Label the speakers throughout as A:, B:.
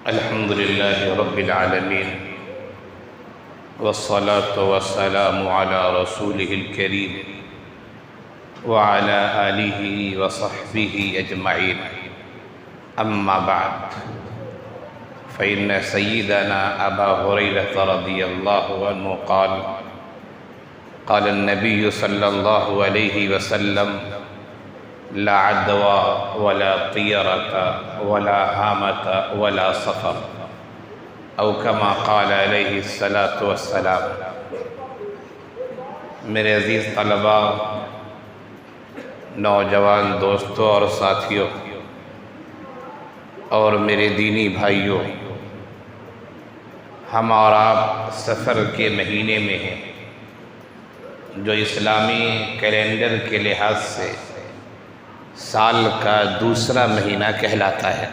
A: الحمد لله رب العالمين والصلاة والسلام على رسوله الكريم وعلى آله وصحبه أجمعين. أما بعد، فإن سيدنا أبا هريرة رضي الله عنه قال النبي صلى الله عليه وسلم: لا عدوى ولا طيرة ولا هامة ولا صفر، او كما قال علیہ الصلاۃ والسلام. میرے عزیز طلباء، نوجوان دوستوں اور ساتھیوں اور میرے دینی بھائیوں، ہم اور آپ سفر کے مہینے میں ہیں جو اسلامی کیلنڈر کے لحاظ سے سال کا دوسرا مہینہ کہلاتا ہے.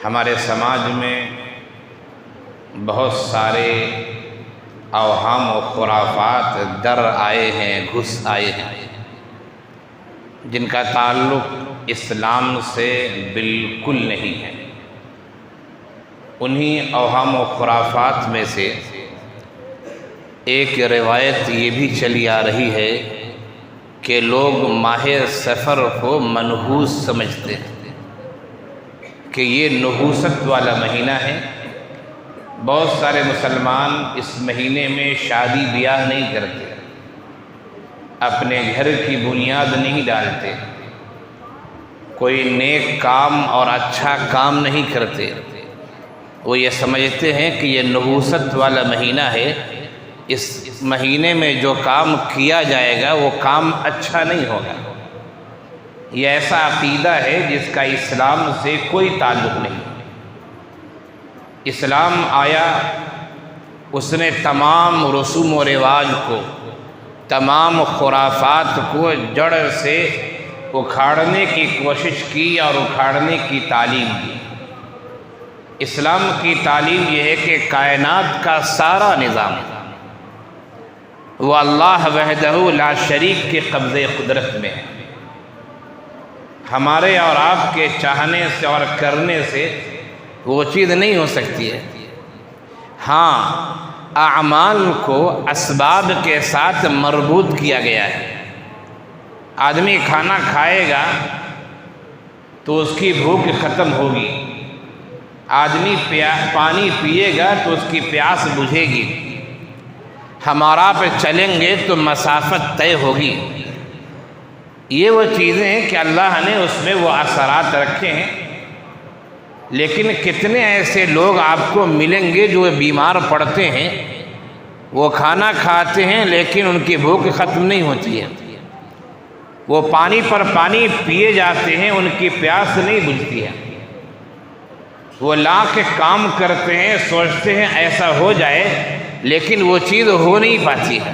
A: ہمارے سماج میں بہت سارے اوہام و خرافات در آئے ہیں، گھس آئے ہیں، جن کا تعلق اسلام سے بالکل نہیں ہے. انہی اوہام و خرافات میں سے ایک روایت یہ بھی چلی آ رہی ہے کہ لوگ ماہ سفر کو منحوس سمجھتے ہیں کہ یہ نحوست والا مہینہ ہے. بہت سارے مسلمان اس مہینے میں شادی بیاہ نہیں کرتے، اپنے گھر کی بنیاد نہیں ڈالتے، کوئی نیک کام اور اچھا کام نہیں کرتے. وہ یہ سمجھتے ہیں کہ یہ نحوست والا مہینہ ہے، اس مہینے میں جو کام کیا جائے گا وہ کام اچھا نہیں ہوگا. یہ ایسا عقیدہ ہے جس کا اسلام سے کوئی تعلق نہیں. اسلام آیا، اس نے تمام رسوم و رواج کو، تمام خرافات کو جڑ سے اکھاڑنے کی کوشش کی اور اکھاڑنے کی تعلیم دی. اسلام کی تعلیم یہ ہے کہ کائنات کا سارا نظام وہ اللہ وحدہ لا شریک کے قبضے قدرت میں ہے. ہمارے اور آپ کے چاہنے سے اور کرنے سے وہ چیز نہیں ہو سکتی ہے. ہاں، اعمال کو اسباب کے ساتھ مربوط کیا گیا ہے. آدمی کھانا کھائے گا تو اس کی بھوک ختم ہوگی، آدمی پانی پیے گا تو اس کی پیاس بجھے گی، ہمارا پہ چلیں گے تو مسافت طے ہوگی. یہ وہ چیزیں ہیں کہ اللہ نے اس میں وہ اثرات رکھے ہیں. لیکن کتنے ایسے لوگ آپ کو ملیں گے جو بیمار پڑتے ہیں، وہ کھانا کھاتے ہیں لیکن ان کی بھوک ختم نہیں ہوتی ہے، وہ پانی پر پانی پیے جاتے ہیں، ان کی پیاس نہیں بجھتی ہے، وہ لاکھ کام کرتے ہیں، سوچتے ہیں ایسا ہو جائے لیکن وہ چیز ہو نہیں پاتی ہے.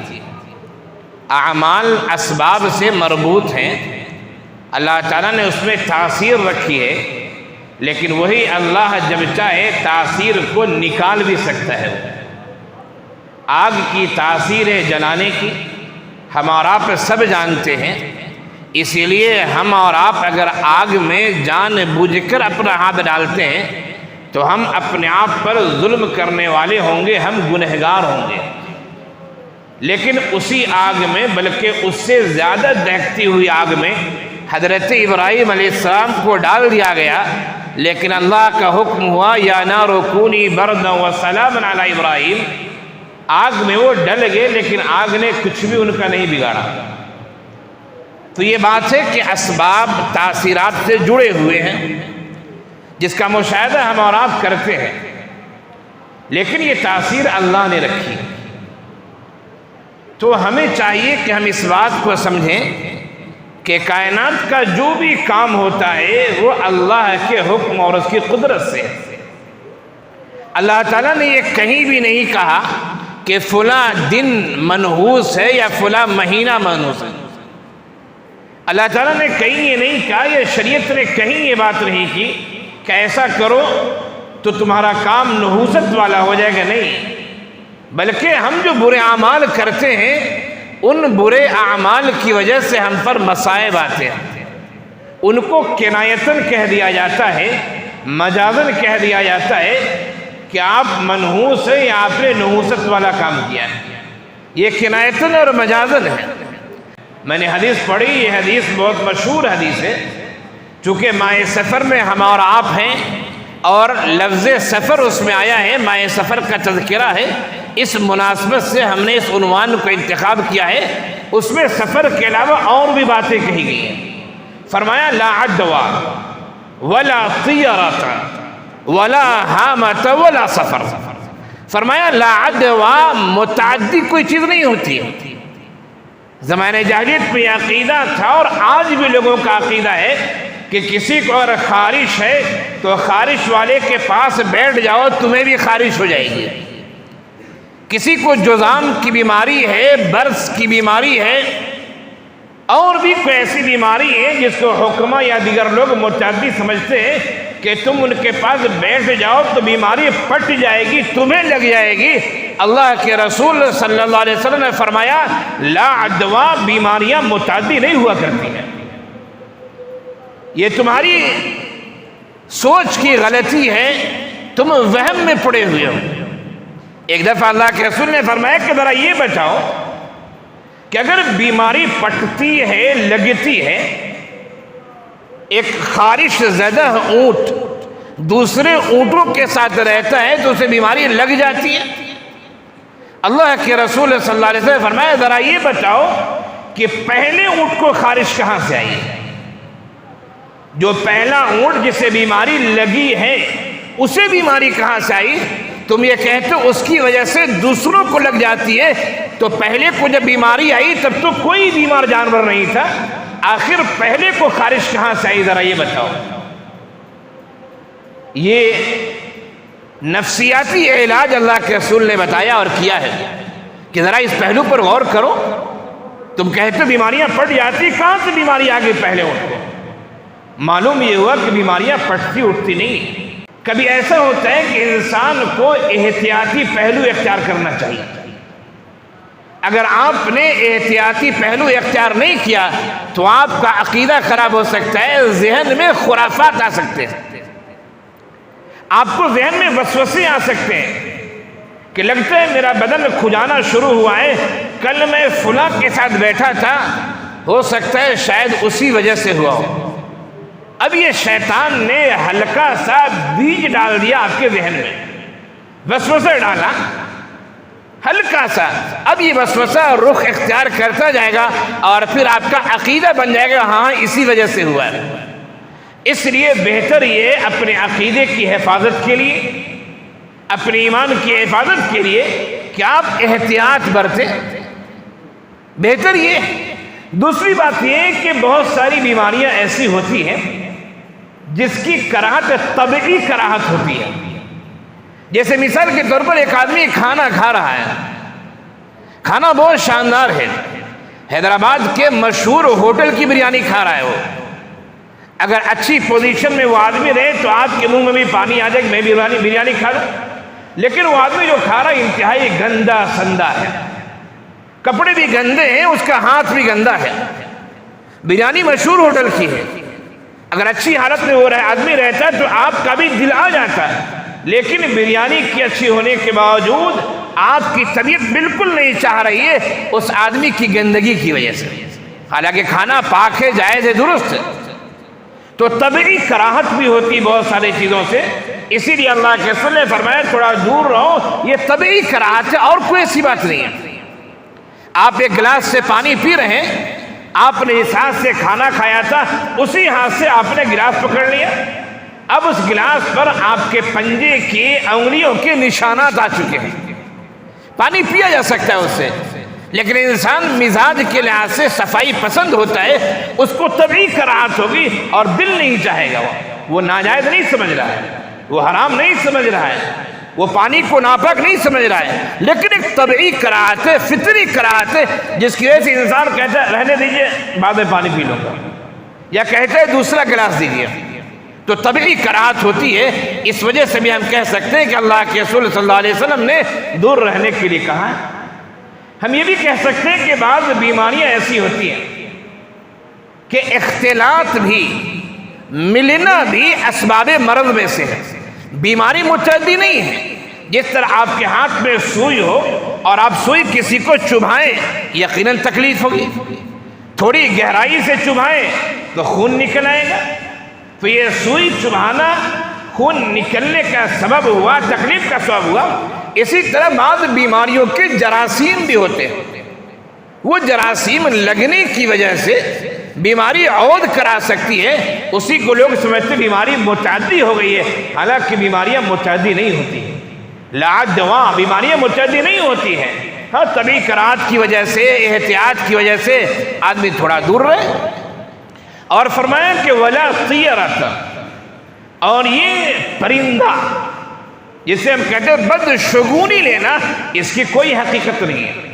A: اعمال اسباب سے مربوط ہیں، اللہ تعالیٰ نے اس میں تاثیر رکھی ہے، لیکن وہی اللہ جب چاہے تاثیر کو نکال بھی سکتا ہے. آگ کی تاثیر ہے جلانے کی، ہم اور آپ سب جانتے ہیں. اسی لیے ہم اور آپ اگر آگ میں جان بوجھ کر اپنا ہاتھ ڈالتے ہیں تو ہم اپنے آپ پر ظلم کرنے والے ہوں گے، ہم گنہگار ہوں گے. لیکن اسی آگ میں، بلکہ اس سے زیادہ دہکتی ہوئی آگ میں حضرت ابراہیم علیہ السلام کو ڈال دیا گیا، لیکن اللہ کا حکم ہوا یا نار کونی بردا وسلاما علی ابراہیم. آگ میں وہ ڈل گئے لیکن آگ نے کچھ بھی ان کا نہیں بگاڑا. تو یہ بات ہے کہ اسباب تاثیرات سے جڑے ہوئے ہیں جس کا مشاہدہ ہم اور آپ کرتے ہیں، لیکن یہ تاثیر اللہ نے رکھی. تو ہمیں چاہیے کہ ہم اس بات کو سمجھیں کہ کائنات کا جو بھی کام ہوتا ہے وہ اللہ کے حکم اور اس کی قدرت سے ہے. اللہ تعالیٰ نے یہ کہیں بھی نہیں کہا کہ فلاں دن منحوس ہے یا فلاں مہینہ منحوس ہے. اللہ تعالیٰ نے کہیں یہ نہیں کہا، یہ شریعت نے کہیں یہ بات نہیں کی کہ ایسا کرو تو تمہارا کام نحوست والا ہو جائے گا. نہیں، بلکہ ہم جو برے اعمال کرتے ہیں ان برے اعمال کی وجہ سے ہم پر مصائب آتے ہیں، ان کو کنایتاً کہہ دیا جاتا ہے مجازن کہہ دیا جاتا ہے کہ آپ منحوس ہیں یا آپ نے نحوست والا کام کیا ہے، یہ کنایتن اور مجازن ہے۔ میں نے حدیث پڑھی، یہ حدیث بہت مشہور حدیث ہے، چونکہ ماہ سفر میں ہم اور آپ ہیں اور لفظ سفر اس میں آیا ہے، ماہ سفر کا تذکرہ ہے، اس مناسبت سے ہم نے اس عنوان کو انتخاب کیا ہے۔ اس میں سفر کے علاوہ اور بھی باتیں کہی گئی ہیں۔ فرمایا لا عدوا ولا طیرۃ ولا حامۃ ولا سفر۔ فرمایا لا عدوا، متعدی کوئی چیز نہیں ہوتی ہے۔ زمانہ جاہلیت میں یہ عقیدہ تھا اور آج بھی لوگوں کا عقیدہ ہے کہ کسی کو اگر خارش ہے تو خارش والے کے پاس بیٹھ جاؤ، تمہیں بھی خارش ہو جائے گی۔ کسی کو جذام کی بیماری ہے، برس کی بیماری ہے، اور بھی کوئی ایسی بیماری ہے جس کو حکمہ یا دیگر لوگ متعدی سمجھتے ہیں کہ تم ان کے پاس بیٹھ جاؤ تو بیماری پٹ جائے گی، تمہیں لگ جائے گی۔ اللہ کے رسول صلی اللہ علیہ وسلم نے فرمایا لا عدوا، بیماریاں متعدی نہیں ہوا کرتی ہیں، یہ تمہاری سوچ کی غلطی ہے، تم وہم میں پڑے ہوئے ہو۔ ایک دفعہ اللہ کے رسول نے فرمایا کہ ذرا یہ بتاؤ کہ اگر بیماری پٹتی ہے، لگتی ہے، ایک خارش زدہ اونٹ دوسرے اونٹوں کے ساتھ رہتا ہے تو اسے بیماری لگ جاتی ہے۔ اللہ کے رسول صلی اللہ علیہ وسلم نے فرمایا ذرا یہ بتاؤ کہ پہلے اونٹ کو خارش کہاں سے آئی ہے؟ جو پہلا اونٹ جسے بیماری لگی ہے اسے بیماری کہاں سے آئی؟ تم یہ کہتے ہو اس کی وجہ سے دوسروں کو لگ جاتی ہے، تو پہلے کو جب بیماری آئی تب تو کوئی بیمار جانور نہیں تھا، آخر پہلے کو خارش کہاں سے آئی؟ ذرا یہ بتاؤ۔ یہ نفسیاتی علاج اللہ کے رسول نے بتایا اور کیا ہے کہ ذرا اس پہلو پر غور کرو۔ تم کہتے ہو بیماریاں پٹ جاتی، کہاں سے بیماری آ گئی پہلے اونٹ کو؟ معلوم یہ ہوا کہ بیماریاں پٹتی اٹھتی نہیں۔ کبھی ایسا ہوتا ہے کہ انسان کو احتیاطی پہلو اختیار کرنا چاہیے۔ اگر آپ نے احتیاطی پہلو اختیار نہیں کیا تو آپ کا عقیدہ خراب ہو سکتا ہے، ذہن میں خرافات آ سکتے ہیں، آپ کو ذہن میں وسوسے آ سکتے ہیں کہ لگتا ہے میرا بدن کھجانا شروع ہوا ہے، کل میں فلاں کے ساتھ بیٹھا تھا، ہو سکتا ہے شاید اسی وجہ سے ہوا ہو۔ اب یہ شیطان نے ہلکا سا بیج ڈال دیا آپ کے ذہن میں، وسوسہ ڈالا ہلکا سا، اب یہ وسوسہ رخ اختیار کرتا جائے گا اور پھر آپ کا عقیدہ بن جائے گا ہاں اسی وجہ سے ہوا ہے۔ اس لیے بہتر یہ اپنے عقیدے کی حفاظت کے لیے، اپنے ایمان کی حفاظت کے لیے کہ آپ احتیاط برتیں، بہتر یہ۔ دوسری بات یہ کہ بہت ساری بیماریاں ایسی ہوتی ہیں جس کی کراہت طبعی کراہت ہوتی ہے۔ جیسے مثال کے طور پر ایک آدمی کھانا کھا رہا ہے، کھانا بہت شاندار ہے، حیدرآباد کے مشہور ہوٹل کی بریانی کھا رہا ہے وہ، اگر اچھی پوزیشن میں وہ آدمی رہے تو آپ کے منہ میں بھی پانی آ جائے کہ میں بھی بریانی کھا لوں، لیکن وہ آدمی جو کھا رہا ہے انتہائی گندا سندا ہے، کپڑے بھی گندے ہیں، اس کا ہاتھ بھی گندا ہے، بریانی مشہور ہوٹل کی ہے، اگر اچھی حالت میں وہ آدمی رہتا ہے تو آپ کا بھی دل آ جاتا ہے، لیکن بریانی کی اچھی ہونے کے باوجود آپ کی طبیعت بالکل نہیں چاہ رہی ہے اس آدمی کی گندگی کی وجہ سے، حالانکہ کھانا پاک ہے، جائز ہے، درست ہے۔ تو طبعی کراہت بھی ہوتی بہت ساری چیزوں سے، اسی لیے اللہ کے رسول نے فرمایا تھوڑا دور رہو، یہ طبعی کراہت ہے اور کوئی ایسی بات نہیں ہے۔ آپ ایک گلاس سے پانی پی رہے ہیں، آپ نے اس ہاتھ سے کھانا کھایا تھا، اسی ہاتھ سے آپ نے گلاس پکڑ لیا، اب اس گلاس پر آپ کے پنجے کی انگلیوں کے نشانات آ چکے ہیں، پانی پیا جا سکتا ہے اس سے، لیکن انسان مزاج کے لحاظ سے صفائی پسند ہوتا ہے، اس کو طبعی کراہت ہوگی اور دل نہیں چاہے گا، وہ ناجائز نہیں سمجھ رہا ہے، وہ حرام نہیں سمجھ رہا ہے، وہ پانی کو ناپاک نہیں سمجھ رہا ہے، لیکن ایک طبعی کراہت ہے، فطری کراہت ہے، جس کی وجہ سے انسان کہتا ہے رہنے دیجئے بعد میں پانی پی لوں گا، یا کہتا ہے دوسرا گلاس دیجئے، تو طبعی کراہت ہوتی ہے۔ اس وجہ سے بھی ہم کہہ سکتے ہیں کہ اللہ کے رسول صلی اللہ علیہ وسلم نے دور رہنے کے لیے کہا ہے۔ ہم یہ بھی کہہ سکتے ہیں کہ بعض بیماریاں ایسی ہوتی ہیں کہ اختلاط بھی ملنا بھی اسباب مرض میں سے ہے، بیماری متعدی نہیں ہے۔ جس طرح آپ کے ہاتھ میں سوئی ہو اور آپ سوئی کسی کو چبھائیں، یقیناً تکلیف ہوگی، تھوڑی گہرائی سے چبھائیں تو خون نکل آئے گا، تو یہ سوئی چبھانا خون نکلنے کا سبب ہوا، تکلیف کا سبب ہوا۔ اسی طرح بعض بیماریوں کے جراثیم بھی ہوتے ہیں، وہ جراثیم لگنے کی وجہ سے بیماری عود کرا سکتی ہے، اسی کو لوگ سمجھتے بیماری متعدی ہو گئی ہے، حالانکہ بیماریاں متعدی نہیں ہوتی ہیں، لا دوا، بیماریاں متعدی نہیں ہوتی ہیں۔ ہاں طبی قرات کی وجہ سے، احتیاط کی وجہ سے آدمی تھوڑا دور رہے۔ اور فرمایا کہ ولا طیرۃ، اور یہ پرندہ جسے ہم کہتے ہیں بدشگونی لینا، اس کی کوئی حقیقت نہیں ہے۔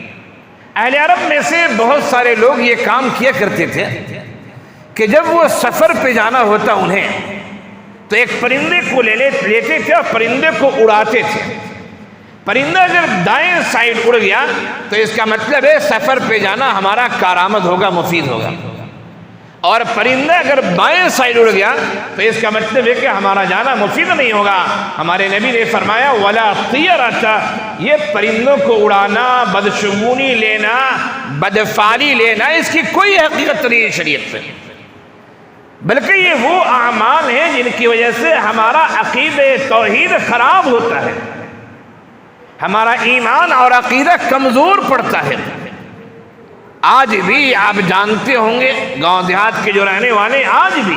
A: اہل عرب میں سے بہت سارے لوگ یہ کام کیا کرتے تھے کہ جب وہ سفر پہ جانا ہوتا انہیں، تو ایک پرندے کو لیتے تھے اور پرندے کو اڑاتے تھے۔ پرندہ اگر دائیں سائڈ اڑ گیا تو اس کا مطلب ہے سفر پہ جانا ہمارا کارآمد ہوگا، مفید ہوگا، اور پرندہ اگر بائیں سائڈ اڑ گیا تو اس کا مطلب ہے کہ ہمارا جانا مفید نہیں ہوگا۔ ہمارے نبی نے فرمایا ولا طیرۃ، یہ پرندوں کو اڑانا، بدشگونی لینا، بدفعلی لینا، اس کی کوئی حقیقت نہیں ہے شریعت سے، بلکہ یہ وہ اعمال ہیں جن کی وجہ سے ہمارا عقیدہ توحید خراب ہوتا ہے، ہمارا ایمان اور عقیدہ کمزور پڑتا ہے۔ آج بھی آپ جانتے ہوں گے، گاؤں دیہات کے جو رہنے والے، آج بھی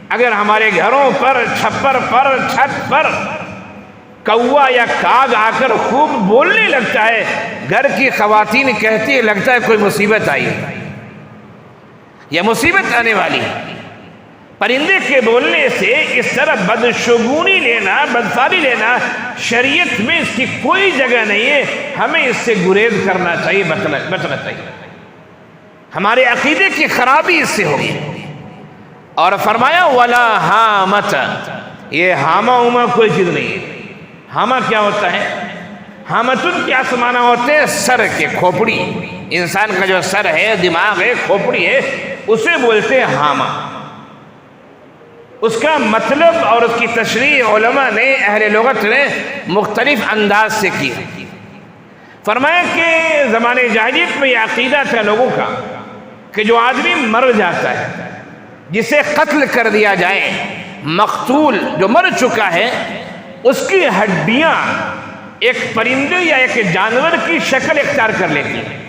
A: اگر ہمارے گھروں پر، چھپر پر، چھت پر کوا یا کاگ آ کر خوب بولنے لگتا ہے، گھر کی خواتین کہتی ہے لگتا ہے کوئی مصیبت آئی ہے یا مصیبت آنے والی ہے۔ پرندے کے بولنے سے اس طرح بدشگونی لینا، بدفعلی لینا، شریعت میں اس کی کوئی جگہ نہیں ہے، ہمیں اس سے گریز کرنا چاہیے، بچنا چاہیے، ہمارے عقیدے کی خرابی اس سے ہوگی۔ اور فرمایا ولا ہامت، یہ ہاما اوما کوئی چیز نہیں ہے۔ ہاما کیا ہوتا ہے؟ ہامتن کیا سمانا ہوتے ہیں؟ سر کے، کھوپڑی، انسان کا جو سر ہے، دماغ ہے، کھوپڑی ہے، اسے بولتے ہیں ہاما۔ اس کا مطلب اور اس کی تشریح علماء نے، اہل لغت نے مختلف انداز سے کی۔ فرمایا کہ زمانے جاہلیت میں یہ عقیدہ تھا لوگوں کا کہ جو آدمی مر جاتا ہے، جسے قتل کر دیا جائے، مقتول جو مر چکا ہے، اس کی ہڈیاں ایک پرندے یا ایک جانور کی شکل اختیار کر لیتی ہیں،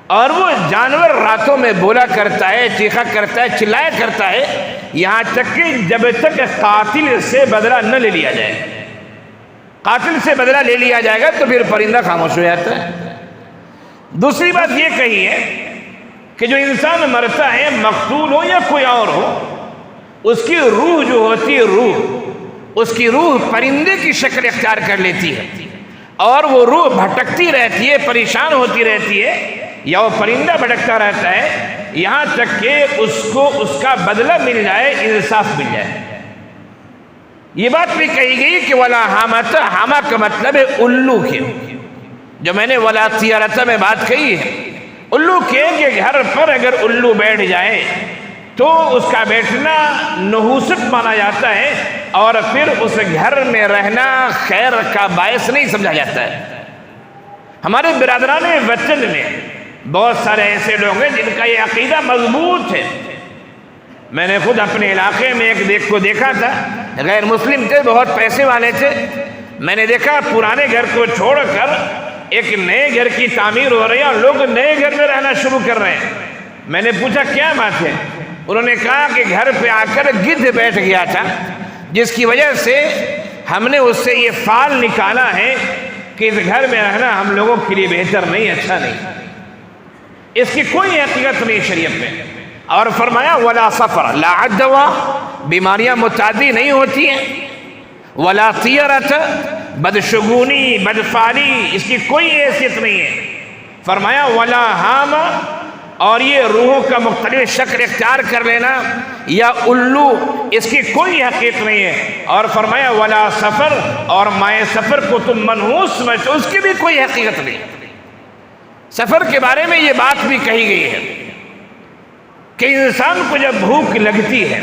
A: اور وہ جانور راتوں میں بولا کرتا ہے، چیخا کرتا ہے، چلایا کرتا ہے، یہاں تک کہ جب تک قاتل سے بدلہ نہ لے لیا جائے۔ قاتل سے بدلہ لے لیا جائے گا تو پھر پرندہ خاموش ہو جاتا ہے۔ دوسری بات یہ کہی ہے کہ جو انسان مرتا ہے، مقتول ہو یا کوئی اور ہو، اس کی روح جو ہوتی ہے، اس کی روح پرندے کی شکل اختیار کر لیتی ہے، اور وہ روح بھٹکتی رہتی ہے، پریشان ہوتی رہتی ہے، یا وہ پرندہ بھٹکتا رہتا ہے یہاں تک کہ اس کو اس کا بدلہ مل جائے، انصاف مل جائے۔ یہ بات بھی کہی گئی کہ ولا ہامت، ہاما کا مطلب ہے الو کے، جو میں نے ولا طیرۃ میں بات کہی ہے، الو کے کہ گھر پر اگر الو بیٹھ جائے تو اس کا بیٹھنا نحوست مانا جاتا ہے، اور پھر اس گھر میں رہنا خیر کا باعث نہیں سمجھا جاتا ہے۔ ہمارے برادران وطن میں بہت سارے ایسے لوگ ہیں جن کا یہ عقیدہ مضبوط ہے۔ میں نے خود اپنے علاقے میں ایک کو دیکھا تھا، غیر مسلم تھے، بہت پیسے والے تھے، میں نے دیکھا پرانے گھر کو چھوڑ کر ایک نئے گھر کی تعمیر ہو رہی ہے اور لوگ نئے گھر میں رہنا شروع کر رہے ہیں۔ میں نے پوچھا کیا بات ہے؟ انہوں نے کہا کہ گھر پہ آ کر گدھ بیٹھ گیا تھا، جس کی وجہ سے ہم نے اس سے یہ فال نکالا ہے کہ اس گھر میں رہنا ہم لوگوں کے لیے بہتر نہیں، اچھا نہیں۔ اس کی کوئی حقیقت نہیں شریعت میں۔ اور فرمایا ولا سفر، لا عدوا، بیماریاں متعدی نہیں ہوتی ہیں، ولا طیرۃ، بدشگونی، بدفعلی، اس کی کوئی حیثیت نہیں ہے۔ فرمایا ولا ہام، اور یہ روحوں کا مختلف شکل اختیار کر لینا یا الو، اس کی کوئی حقیقت نہیں ہے۔ اور فرمایا ولا سفر، اور مائے سفر کو تم منحوس سمجھو، اس کی بھی کوئی حقیقت نہیں۔ سفر کے بارے میں یہ بات بھی کہی گئی ہے کہ انسان کو جب بھوک لگتی ہے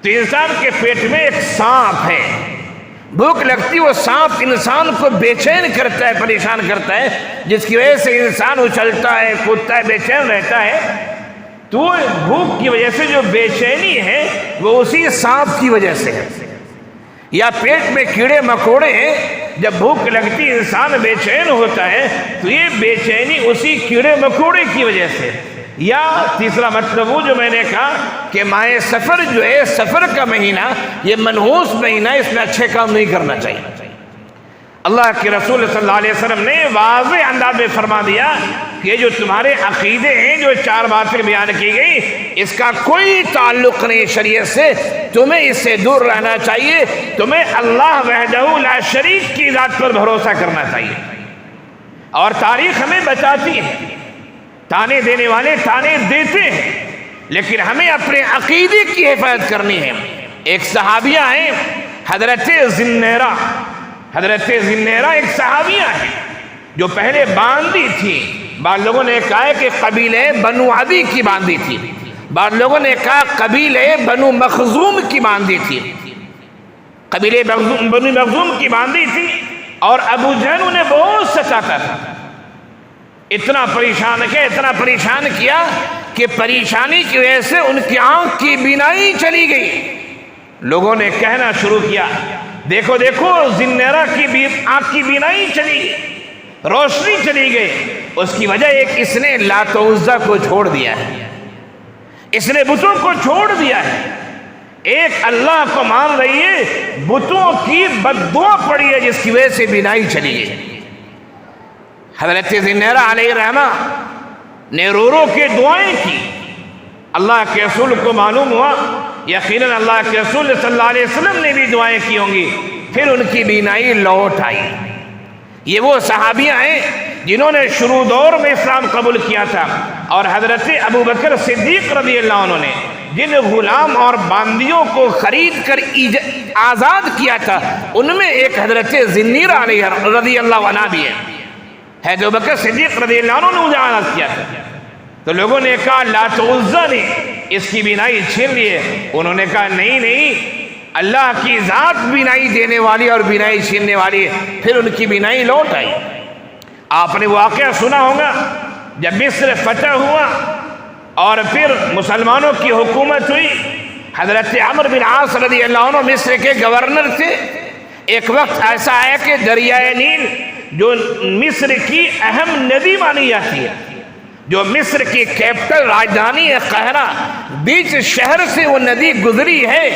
A: تو انسان کے پیٹ میں ایک سانپ ہے، بھوک لگتی، وہ سانپ انسان کو بے چین کرتا ہے، پریشان کرتا ہے، جس کی وجہ سے انسان اچھلتا ہے، کودتا ہے، بے چین رہتا ہے۔ تو بھوک کی وجہ سے جو بے چینی ہے وہ اسی سانپ کی وجہ سے ہے۔ یا پیٹ میں کیڑے مکوڑے ہیں، جب بھوک لگتی انسان بے چین ہوتا ہے تو یہ بے چینی اسی کیڑے مکوڑے کی وجہ سے۔ یا تیسرا مطلب وہ جو میں نے کہا کہ ماہ سفر جو ہے، سفر کا مہینہ، یہ منحوس مہینہ، اس میں اچھے کام نہیں کرنا چاہیے۔ اللہ کے رسول صلی اللہ علیہ وسلم نے واضح انداز میں فرما دیا کہ یہ جو تمہارے عقیدے ہیں، جو 4 باتیں بیان کی گئی، اس کا کوئی تعلق نہیں شریعت سے، تمہیں اس سے دور رہنا چاہیے، تمہیں اللہ وحدہ لا شریک کی ذات پر بھروسہ کرنا چاہیے۔ اور تاریخ ہمیں بتاتی ہے، تانے دینے والے تانے دیتے ہیں، لیکن ہمیں اپنے عقیدے کی حفاظت کرنی ہے۔ ایک صحابیہ ہیں حضرت زنیرہ، حضرت زنیرہ ایک صحابیہ ہے جو پہلے باندھی تھی، بعض لوگوں نے کہا کہ قبیلہ بنو عدی کی باندھی تھی، بعض لوگوں نے کہا قبیلہ بنو مخزوم کی باندھی تھی، قبیلہ بنو مخزوم کی باندھی تھی، اور ابو جہل انہیں بہت ستاتا تھا، اتنا پریشان کیا کہ پریشانی کی وجہ سے ان کی آنکھ کی بینائی چلی گئی۔ لوگوں نے کہنا شروع کیا، دیکھو دیکھو زنیرہ کی آنکھ کی بینائی چلی گئی، روشنی چلی گئی۔ اس کی وجہ ایک، اس نے لات و عزیٰ کو چھوڑ دیا ہے، اس نے بتوں کو چھوڑ دیا ہے، ایک اللہ کو مان رہی ہے، بتوں کی بددعا پڑی ہے جس کی وجہ سے بینائی چلی گئی۔ حضرت زنیرہ علیہ الرحمہ نے رو رو کے دعائیں کی، اللہ کے رسول کو معلوم ہوا یقیناً اللہ کے رسول صلی اللہ علیہ وسلم نے بھی دعائیں کی ہوں گی، پھر ان کی بینائی لوٹ آئی۔ یہ وہ صحابیہ ہیں جنہوں نے شروع دور میں اسلام قبول کیا تھا، اور حضرت ابوبکر صدیق رضی اللہ عنہ نے جن غلام اور باندیوں کو خرید کر آزاد کیا تھا، ان میں ایک حضرت زنیرہ علیہ رضی اللہ عنہ بھی ہے۔ ابوبکر صدیق رضی اللہ عنہ نے مجھے آزاد کیا تھا، تو لوگوں نے کہا لات و عزیٰ نے اس کی بینائی چھین لی ہے۔ انہوں نے کہا نہیں، اللہ کی ذات بینائی دینے والی اور بینائی چھیننے والی ہے۔ پھر ان کی بینائی لوٹ آئی۔ آپ نے واقعہ سنا ہوگا جب مصر فتح ہوا اور پھر مسلمانوں کی حکومت ہوئی، حضرت عمرو بن عاص رضی اللہ عنہ مصر کے گورنر تھے۔ ایک وقت ایسا آیا کہ دریائے نیل جو مصر کی اہم ندی مانی جاتی ہے، جو مصر کی کیپٹل راجدھانی ہے قاہرہ، بیچ شہر سے وہ ندی گزری ہے،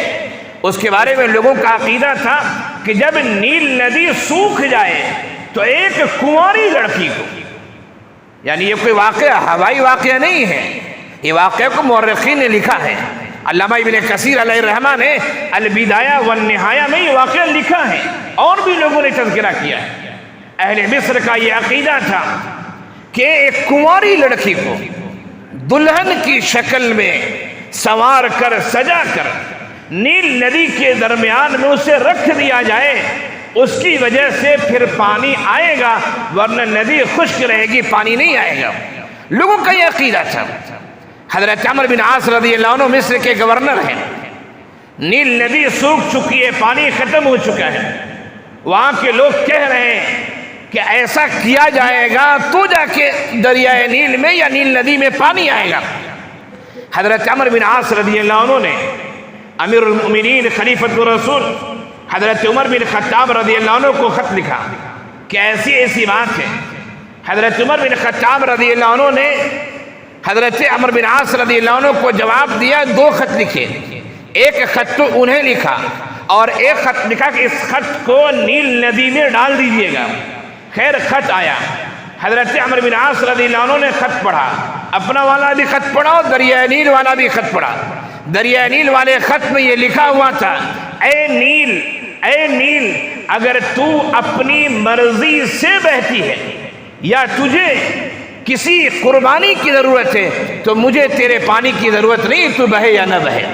A: اس کے بارے میں لوگوں کا عقیدہ تھا کہ جب نیل ندی سوکھ جائے تو ایک کنواری لڑکی کو، یعنی یہ کوئی واقعہ ہوائی واقعہ نہیں ہے، یہ واقعہ کو مورخین نے لکھا ہے۔ علامہ ابن کثیر علیہ الرحمہ نے البدایہ والنہایہ میں یہ واقعہ لکھا ہے، اور بھی لوگوں نے تذکرہ کیا ہے۔ اہل مصر کا یہ عقیدہ تھا کہ ایک کنواری لڑکی کو دلہن کی شکل میں سنوار کر سجا کر نیل ندی کے درمیان میں اسے رکھ دیا جائے، اس کی وجہ سے پھر پانی آئے گا، ورنہ ندی خشک رہے گی، پانی نہیں آئے گا۔ لوگوں کا یہ عقیدہ تھا۔ حضرت عمرو بن عاص رضی اللہ عنہ مصر کے گورنر ہیں، نیل ندی سوکھ چکی ہے، پانی ختم ہو چکا ہے، وہاں کے لوگ کہہ رہے ہیں کہ ایسا کیا جائے گا تو جا کے دریائے نیل میں یا نیل ندی میں پانی آئے گا۔ حضرت عمرو بن عاص رضی اللہ عنہ نے امیر المؤمنین خلیفۃ الرسول حضرت عمر بن خطاب رضی اللہ عنہ کو خط لکھا کہ ایسی بات ہے۔ حضرت عمر بن خطاب رضی اللہ عنہ نے حضرت عمرو بن عاص رضی اللہ عنہ کو جواب دیا، 2 خط لکھے، ایک خط تو انہیں لکھا اور ایک خط لکھا کہ اس خط کو نیل ندی میں ڈال دیجئے گا۔ خیر خط آیا، حضرت عمرو بن عاص رضی اللہ عنہ نے خط پڑھا، اپنا والا بھی خط پڑھا اور دریائے نیل والا بھی خط پڑھا۔ دریائے نیل والے خط میں یہ لکھا ہوا تھا، اے نیل، اگر تو اپنی مرضی سے بہتی ہے یا تجھے کسی قربانی کی ضرورت ہے تو مجھے تیرے پانی کی ضرورت نہیں، تو بہے یا نہ بہے،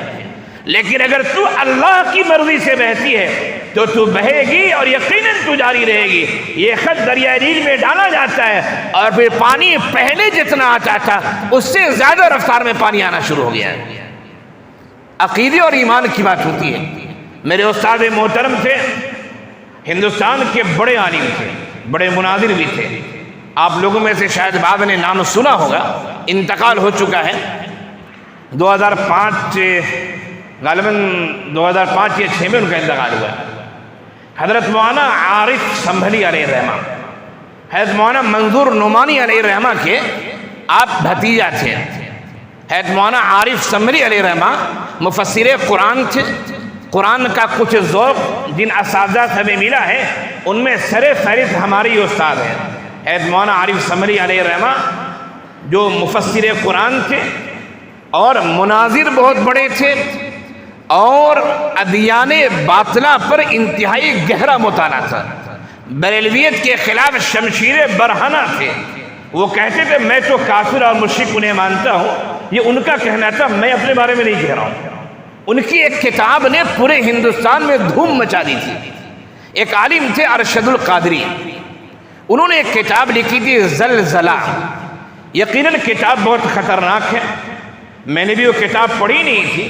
A: لیکن اگر تو اللہ کی مرضی سے بہتی ہے تو تو بہے گی اور یقیناً تو جاری رہے گی۔ یہ خط دریائے نیل میں ڈالا جاتا ہے اور پھر پانی پہلے جتنا آتا تھا اس سے زیادہ رفتار میں پانی آنا شروع ہو گیا ہے۔ عقیدے اور ایمان کی بات ہوتی ہے۔ میرے استاد محترم تھے، ہندوستان کے بڑے عالم تھے، بڑے مناظر بھی تھے، آپ لوگوں میں سے شاید بعض نے نام سنا ہوگا، انتقال ہو چکا ہے۔ 2005 غالباً 2005 یا 2006 میں ان کا انتقال ہوا۔ حضرت مولانا عارف سنبھلی علیہ الرحمہ، حضرت مولانا منظور نعمانی علیہ الرحمہ کے آپ بھتیجا تھے۔ حضرت مولانا عارف سنبھلی علیہ الرحمہ مفسر قرآن تھے۔ قرآن کا کچھ ذوق جن اساتذہ سے ہمیں ملا ہے ان میں سر فہرست ہمارے ہی استاد ہیں حضرت مولانا عارف سنبھلی علیہ الرحمہ، جو مفسر قرآن تھے اور مناظر بہت بڑے تھے اور ادیان باطلہ پر انتہائی گہرا مطالعہ تھا۔ بریلویت کے خلاف شمشیر برہنہ تھے۔ وہ کہتے تھے میں تو کافر اور مشرک انہیں مانتا ہوں، یہ ان کا کہنا تھا، میں اپنے بارے میں نہیں کہہ رہا ہوں۔ ان کی ایک کتاب نے پورے ہندوستان میں دھوم مچا دی تھی۔ ایک عالم تھے ارشد القادری، انہوں نے ایک کتاب لکھی تھی زلزلہ۔ یقیناً کتاب بہت خطرناک ہے، میں نے بھی وہ کتاب پڑھی نہیں تھی،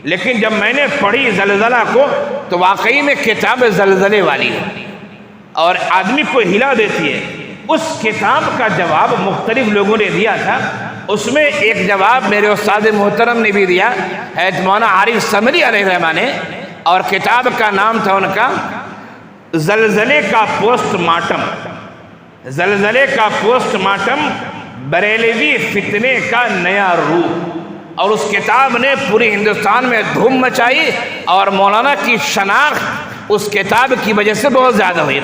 A: لیکن جب میں نے پڑھی زلزلہ کو تو واقعی میں کتاب زلزلے والی ہے اور آدمی کو ہلا دیتی ہے۔ اس کتاب کا جواب مختلف لوگوں نے دیا تھا، اس میں ایک جواب میرے استاد محترم نے بھی دیا، حضرت مولانا عارف سنبھلی علیہ الرحمہ نے، اور کتاب کا نام تھا ان کا زلزلے کا پوسٹ مارٹم۔ زلزلے کا پوسٹ مارٹم، بریلوی فتنے کا نیا روپ۔ اور اس کتاب نے پوری ہندوستان میں دھوم مچائی اور مولانا کی شناخت اس کتاب کی وجہ سے بہت زیادہ ہوئی۔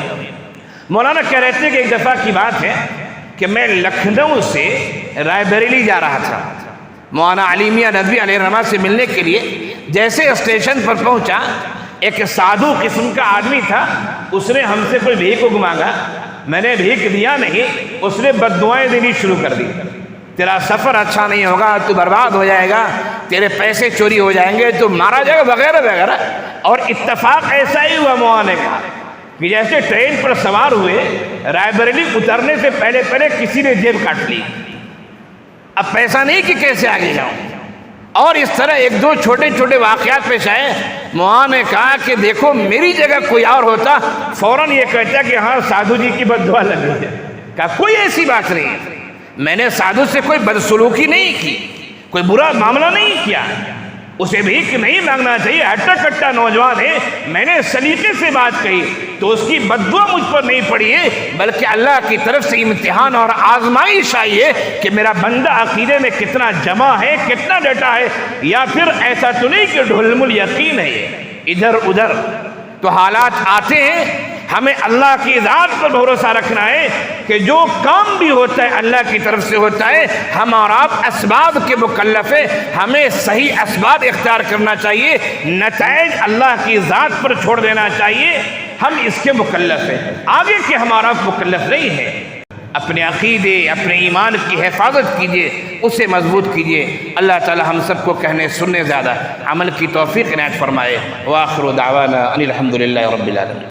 A: مولانا کہہ رہے تھے کہ ایک دفعہ کی بات ہے کہ میں لکھنؤ سے رائے بریلی جا رہا تھا مولانا علی میاں ندوی علیہ الرحمہ سے ملنے کے لیے۔ جیسے اسٹیشن پر پہنچا، ایک سادھو قسم کا آدمی تھا، اس نے ہم سے کوئی بھیک کو مانگا، میں نے بھیک دیا نہیں، اس نے بد دعائیں دینی شروع کر دی، تیرا سفر اچھا نہیں ہوگا، تو برباد ہو جائے گا، تیرے پیسے چوری ہو جائیں گے، تو مارا جائے گا، وغیرہ وغیرہ۔ اور اتفاق ایسا ہی ہوا مولانا نے کہا کہ جیسے ٹرین پر سوار ہوئے، رائے بریلی اترنے سے پہلے کسی نے جیب کاٹ لی، اب پیسہ نہیں کہ کیسے آگے جاؤں۔ اور اس طرح ایک دو چھوٹے چھوٹے واقعات پیش آئے۔ مولانا نے کہا کہ دیکھو میری جگہ کوئی اور ہوتا فوراً یہ کہتا کہ ہاں سادھو جی کی بد دعا لگ گئی ہے۔ کہا کوئی ایسی بات نہیں ہے، میں نے سادھو سے کوئی بدسلوکی نہیں کی، کوئی برا معاملہ نہیں کیا، اسے بھیک نہیں مانگنا چاہیے، ہٹا کٹا نوجوان ہے، میں نے سلیقے سے بات کہی تو اس کی بد دعا مجھ پر نہیں پڑی ہے، بلکہ اللہ کی طرف سے امتحان اور آزمائش آئی ہے کہ میرا بندہ عقیدے میں کتنا جمع ہے، کتنا ڈٹا ہے، یا پھر ایسا تو نہیں کہ ڈھلم الیقین ہے ادھر ادھر۔ تو حالات آتے ہیں، ہمیں اللہ کی ذات پر بھروسہ رکھنا ہے کہ جو کام بھی ہوتا ہے اللہ کی طرف سے ہوتا ہے، ہم اور آپ اسباب کے مکلف ہیں، ہمیں صحیح اسباب اختیار کرنا چاہیے، نتائج اللہ کی ذات پر چھوڑ دینا چاہیے، ہم اس کے مکلف ہیں، آگے کے ہمارا مکلف نہیں ہے۔ اپنے عقیدے، اپنے ایمان کی حفاظت کیجئے، اسے مضبوط کیجئے۔ اللہ تعالی ہم سب کو کہنے سننے زیادہ عمل کی توفیق عنایت فرمائے۔ وآخر دعوانا ان الحمد للہ رب العالمین۔